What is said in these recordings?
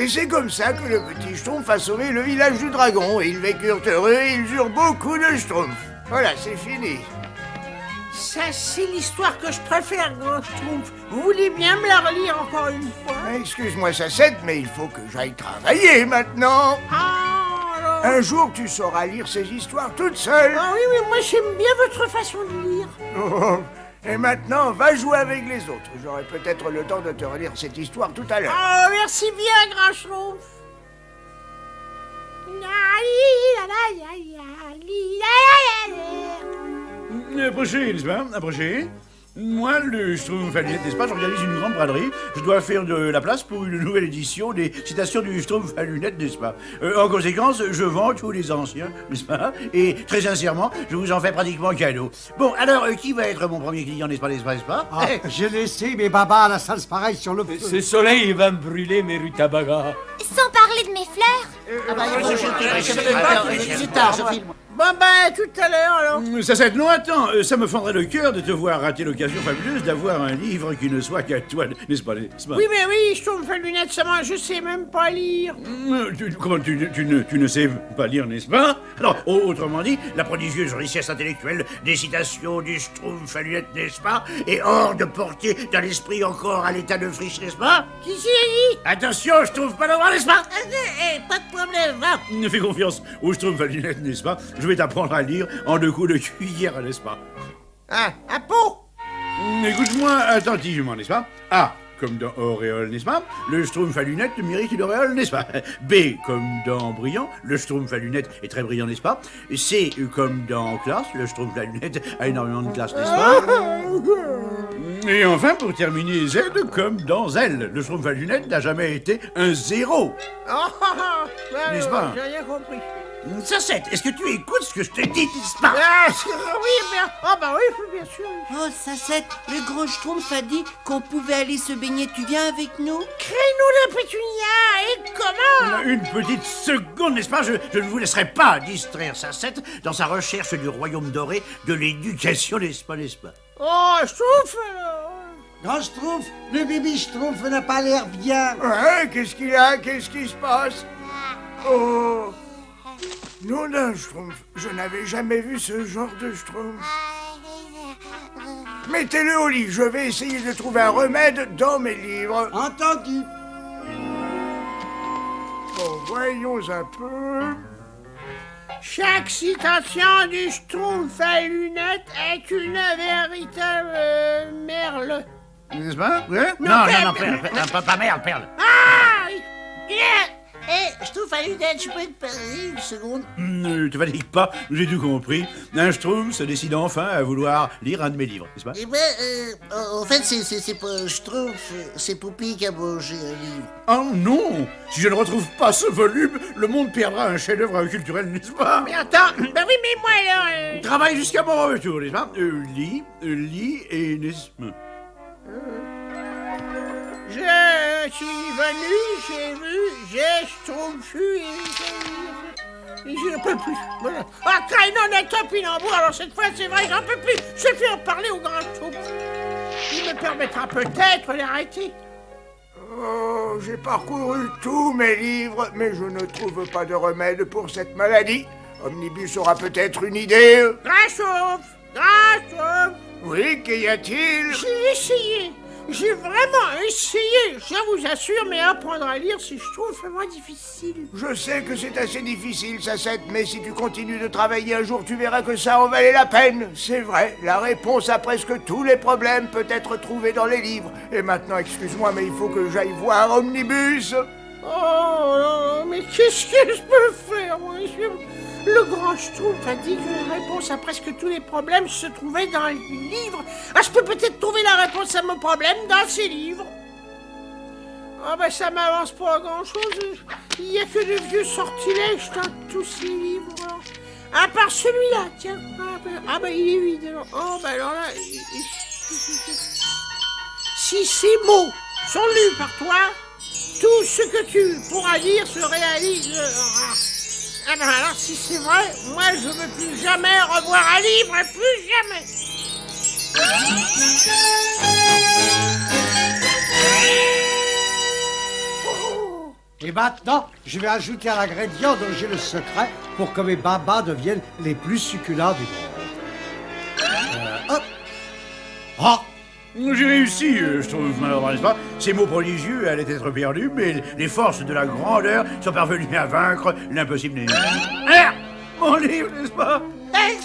Et c'est comme ça que le petit Schtroumpf a sauvé le village du dragon. Et ils vécurent heureux et ils eurent beaucoup de Schtroumpfs. Voilà, c'est fini. Ça, c'est l'histoire que je préfère, grand Schtroumpf. Vous voulez bien me la relire encore une fois? Excuse-moi, Sacette, mais il faut que j'aille travailler maintenant. Ah, alors... Un jour, tu sauras lire ces histoires toute seule. Ah oui, oui, moi j'aime bien votre façon de lire. Oh, et maintenant, va jouer avec les autres. J'aurai peut-être le temps de te relire cette histoire tout à l'heure. Oh, merci bien, grand Schtroumpf. Approchez, n'est-ce pas? Approchez. Moi, le Schtroumpf à lunettes, n'est-ce pas? J'organise une grande braderie. Je dois faire de la place pour une nouvelle édition des citations du Schtroumpf à lunettes, n'est-ce pas? En conséquence, je vends tous les anciens, n'est-ce pas? Et très sincèrement, je vous en fais pratiquement cadeau. Bon, alors, qui va être mon premier client, n'est-ce pas, n'est-ce pas? Ah, j'ai laissé mes babas à la salse pareille sur le feu. Ce soleil va me brûler mes rutabagas. Sans parler de mes fleurs. Ah bah, c'est tard, je filme. Bon ben, tout à l'heure alors. Ça c'est non, attends, ça me fendrait le cœur de te voir rater l'occasion fabuleuse d'avoir un livre qui ne soit qu'à toi, n'est-ce pas? Oui, mais oui, Schtroumpf à lunettes, ça moi, je sais même pas lire. Comment tu ne sais pas lire, n'est-ce pas? Alors, autrement dit, la prodigieuse richesse intellectuelle des citations du Schtroumpf à lunettes, n'est-ce pas? Et hors de portée dans l'esprit encore à l'état de friche, n'est-ce pas? Qui s'y a dit? Attention, je trouve pas droit, n'est-ce pas? Pas de problème, va. Fais confiance au Schtroumpf à lunettes, n'est-ce pas? Je vais t'apprendre à lire en 2 coups de cuillère, n'est-ce pas? Ah, à peau. Écoute-moi attentivement, n'est-ce pas? A, comme dans auréole, n'est-ce pas? Le Schtroumpf à lunettes mérite une auréole, n'est-ce pas? B, comme dans brillant, le Schtroumpf à lunettes est très brillant, n'est-ce pas? C, comme dans classe, le Schtroumpf à lunettes a énormément de classe, n'est-ce pas? Et enfin, pour terminer, Z, comme dans L, le Schtroumpf à lunettes n'a jamais été un 0. N'est-ce pas? J'ai rien compris. Sacette, est-ce que tu écoutes ce que je te dis, n'est-ce pas? Ah, oui, bien. Ah bah oui, bien sûr. Oh, Sacette, le grand Schtroumpf a dit qu'on pouvait aller se baigner. Tu viens avec nous? Crée-nous la pétunia. Et comment? Une petite seconde, n'est-ce pas? Je ne vous laisserai pas distraire Sacette dans sa recherche du royaume doré de l'éducation, n'est-ce pas, n'est-ce pas? Oh, Schtroumpf. Grand Schtroumpf, le bébé Schtroumpf n'a pas l'air bien. Ouais, qu'est-ce qu'il a? Qu'est-ce qui se passe? Oh, non d'un Schtroumpf, je n'avais jamais vu ce genre de Schtroumpf. Mettez-le au lit, je vais essayer de trouver un remède dans mes livres. Entendu. Bon, voyons un peu. Chaque citation du Schtroumpf à lunettes est une véritable merle. N'est-ce pas? Ouais? Non, Pas merde, perle. Ah! Schtroumpf à lunettes, je peux te parler une seconde? Ne te fatigue pas, j'ai tout compris. Un Schtroumpf se décide enfin à vouloir lire un de mes livres, n'est-ce pas? Eh ben, en fait, c'est pas Schtroumpf, c'est Poupée qui a mangé un livre. Oh non! Si je ne retrouve pas ce volume, le monde perdra un chef-d'œuvre culturel, n'est-ce pas? Mais attends, ben oui, mais moi alors... Travaille jusqu'à mon retour, n'est-ce pas? Lis et n'est-ce pas? Je suis venu, j'ai vu, j'ai schtroumpfu et je ne peux plus. Voilà. Ah, Kraïnon est topinambour, alors cette fois c'est vrai, j'en peux plus. Je vais en parler au grand Schtroumpf. Il me permettra peut-être d'arrêter. Oh, j'ai parcouru tous mes livres, mais je ne trouve pas de remède pour cette maladie. Omnibus aura peut-être une idée. Grand Schtroumpf, grand Schtroumpf. Oui, qu'y a-t-il? J'ai essayé. J'ai vraiment essayé, je vous assure, mais apprendre à lire, si je trouve vraiment difficile. Je sais que c'est assez difficile, Sacette, mais si tu continues de travailler un jour, tu verras que ça en valait la peine. C'est vrai, la réponse à presque tous les problèmes peut être trouvée dans les livres. Et maintenant, excuse-moi, mais il faut que j'aille voir Omnibus. Oh là, mais qu'est-ce que je peux faire, moi? Le grand Schtroumpf a dit que la réponse à presque tous les problèmes se trouvait dans le livre. Ah, je peux peut-être trouver la réponse à mon problème dans ces livres. Ah ben ça m'avance pas à grand-chose. Il n'y a que de vieux sortilèges dans tous ces livres. À part celui-là, tiens. Ah ben il est vide alors. Oh ben alors là... Si ces mots sont lus par toi, tout ce que tu pourras lire se réalisera. Ah ben alors si c'est vrai, moi je veux plus jamais revoir un livre, plus jamais. Et maintenant, je vais ajouter un ingrédient dont j'ai le secret pour que mes babas deviennent les plus succulents du monde. Hop. Ah. J'ai réussi, je trouve, malheureusement, n'est-ce pas? Ces mots prodigieux allaient être perdus, mais les forces de la grandeur sont parvenues à vaincre l'impossible. Ah! Mon livre, n'est-ce pas?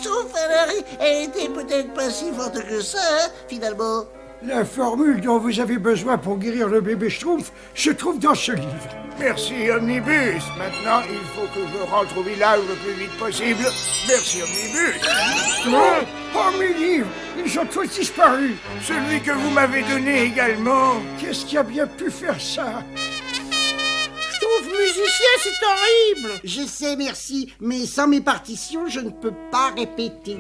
Sauf alors, elle était peut-être pas si forte que ça, hein, finalement. La formule dont vous avez besoin pour guérir le bébé Schtroumpf se trouve dans ce livre. Merci, Omnibus. Maintenant, il faut que je rentre au village le plus vite possible. Merci, Omnibus. Oh, mes livres, ils ont tous disparu. Celui que vous m'avez donné également. Qu'est-ce qui a bien pu faire ça? Schtroumpf musicien, c'est horrible. Je sais, merci, mais sans mes partitions, je ne peux pas répéter.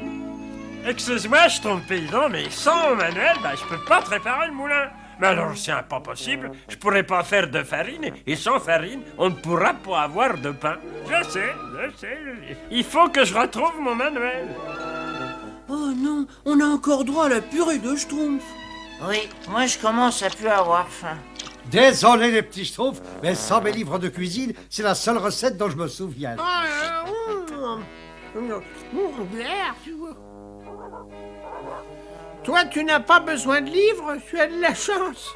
Excuse-moi, je trompe paysan, mais sans Manuel, je peux pas préparer le moulin. Mais alors, c'est pas possible. Je pourrais pas faire de farine, et sans farine, on ne pourra pas avoir de pain. Je sais. Il faut que je retrouve mon Manuel. Oh non, on a encore droit à la purée de Schtroumpf. Oui, moi je commence à plus avoir faim. Désolé les petits Schtroumpfs, mais sans mes livres de cuisine, c'est la seule recette dont je me souviens. Toi, tu n'as pas besoin de livres, tu as de la chance.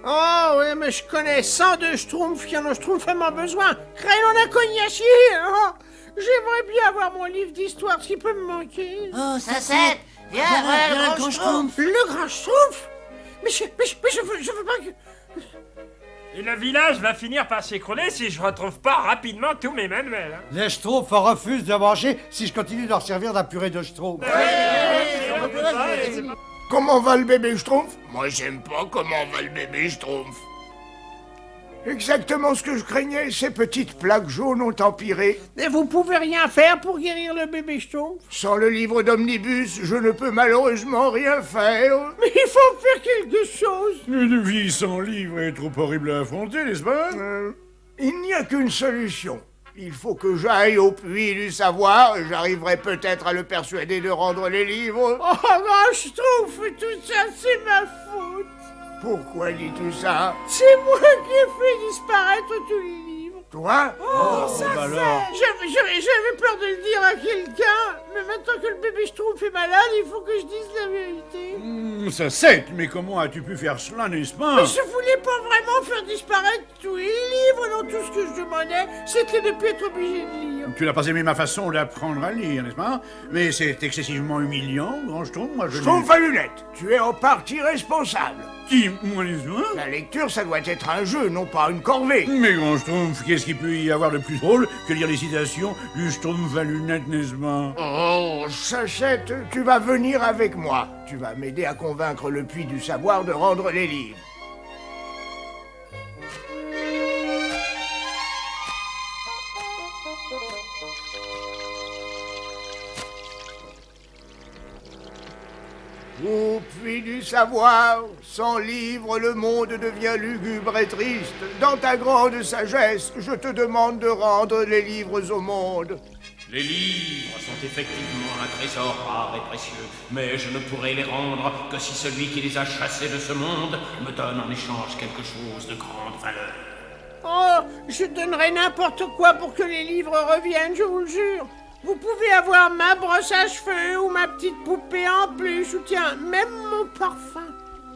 Oh oui, mais je connais 102 Schtroumpfs qui en ont Schtroumpfement besoin. Crayon à cognacier. Oh, j'aimerais bien avoir mon livre d'histoire, ce qui peut me manquer. Oh, Sacette, viens, le grand Schtroumpf. Le grand Schtroumpf? Mais je veux pas que... Et le village va finir par s'écrouler si je retrouve pas rapidement tous mes Manuels. Hein. Les Schtroumpfs refusent de manger si je continue de leur servir de la purée de Schtroumpf. Comment va le bébé Schtroumpf? Moi, j'aime pas comment va le bébé Schtroumpf. Exactement ce que je craignais, ces petites plaques jaunes ont empiré. Et vous pouvez rien faire pour guérir le bébé Schtroumpf? Sans le livre d'Omnibus, je ne peux malheureusement rien faire. Mais il faut faire quelque chose. Une vie sans livre est trop horrible à affronter, n'est-ce pas? Il n'y a qu'une solution. Il faut que j'aille au puits du savoir, j'arriverai peut-être à le persuader de rendre les livres. Oh, grand Schtroumpf, tout ça, c'est ma faute. Pourquoi dis-tu ça? C'est moi qui ai fait disparaître tous les livres. Toi? Alors. J'avais peur de le dire à quelqu'un, mais maintenant que le bébé Schtroumpf est malade, il faut que je dise la vérité. Ça c'est, mais comment as-tu pu faire cela, n'est-ce pas? Mais je voulais pas vraiment faire disparaître tous les livres, non, tout ce que je demandais, c'était de ne plus être obligé de lire. Tu n'as pas aimé ma façon d'apprendre à lire, n'est-ce pas? Mais c'est excessivement humiliant, grand Schtroumpf. Moi, je Schtroumpf à lunettes, tu es en partie responsable. Qui, moi, les autres? La lecture, ça doit être un jeu, non pas une corvée. Mais grand Schtroumpf, qu'est-ce qu'il peut y avoir de plus drôle que lire les citations du Schtroumpf à lunettes, n'est-ce pas? Oh, Sachette, tu vas venir avec moi. Tu vas m'aider à convaincre le puits du savoir de rendre les livres. Au puits du savoir, sans livre, le monde devient lugubre et triste. Dans ta grande sagesse, je te demande de rendre les livres au monde. Les livres sont effectivement un trésor rare et précieux, mais je ne pourrai les rendre que si celui qui les a chassés de ce monde me donne en échange quelque chose de grande valeur. Oh, je donnerais n'importe quoi pour que les livres reviennent, je vous le jure. Vous pouvez avoir ma brosse à cheveux ou ma petite poupée en peluche ou tiens, même mon parfum.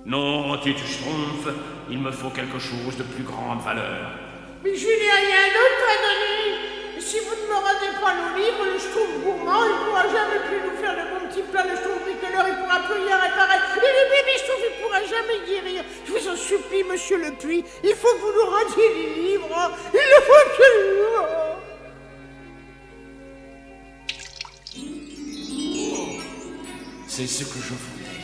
Non, Titus Schtroumpf, il me faut quelque chose de plus grande valeur. Mais je n'ai rien d'autre à donner. Si vous ne me rendez pas nos livres, le Schtroumpf gourmand, il ne pourra jamais plus nous faire de bons petits plats, le Schtroumpf bricoleur, il ne pourra plus rien réparer. Et le bébé Schtroumpf, il ne pourra jamais guérir. Je vous en supplie, monsieur le puits, il faut que vous nous rendiez les livres. Il le faut absolument. C'est ce que je voulais.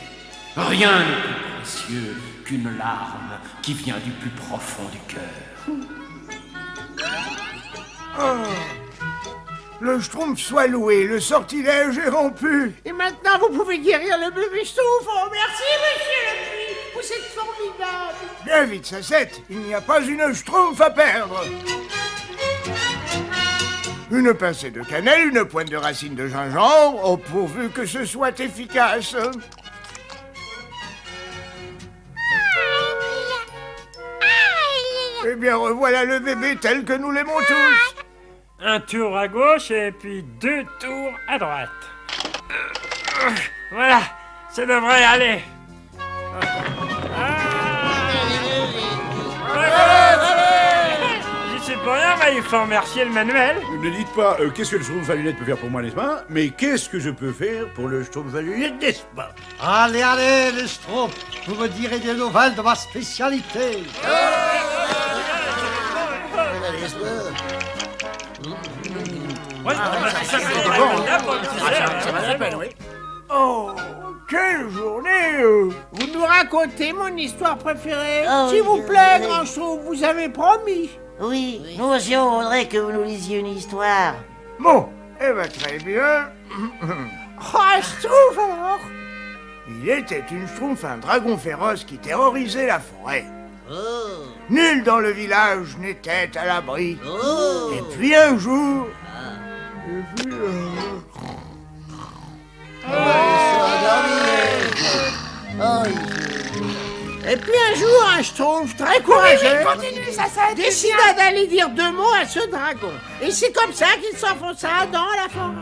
Rien n'est plus précieux qu'une larme qui vient du plus profond du cœur. Oh. Le Schtroumpf soit loué, le sortilège est rompu. Et maintenant, vous pouvez guérir le bébé Schtroumpf. Oh, merci, monsieur le puits. Vous êtes formidable. Bien vite, Sacette, il n'y a pas une Schtroumpf à perdre. Une pincée de cannelle, une pointe de racine de gingembre, au pourvu que ce soit efficace. Eh bien, revoilà le bébé tel que nous l'aimons tous. Un tour à gauche et puis 2 tours à droite. Voilà, ça devrait aller. Je sais pas rien, mais il faut remercier le manuel. Ne dites pas qu'est-ce que le Schtroumpf à lunettes peut faire pour moi, n'est-ce pas? Mais qu'est-ce que je peux faire pour le Schtroumpf à lunettes, n'est-ce pas? Allez, allez, les Schtroumpfs, vous me direz des nouvelles de ma spécialité. Oh, quelle journée Vous nous racontez mon histoire préférée? Ah S'il oui, vous plaît, oui. grand chou, vous avez promis. Oui, nous aussi on voudrait que vous nous lisiez une histoire. Bon, eh ben très bien. Oh, je trouve alors. Il était une Schtroumpf, un dragon féroce qui terrorisait la forêt. Oh, Nul dans le village n'était à l'abri. oh. Et puis un jour... Et puis un jour, un schtroumpf très courageux décida d'aller dire 2 mots à ce dragon. Et c'est comme ça qu'il s'enfonça dans la forêt.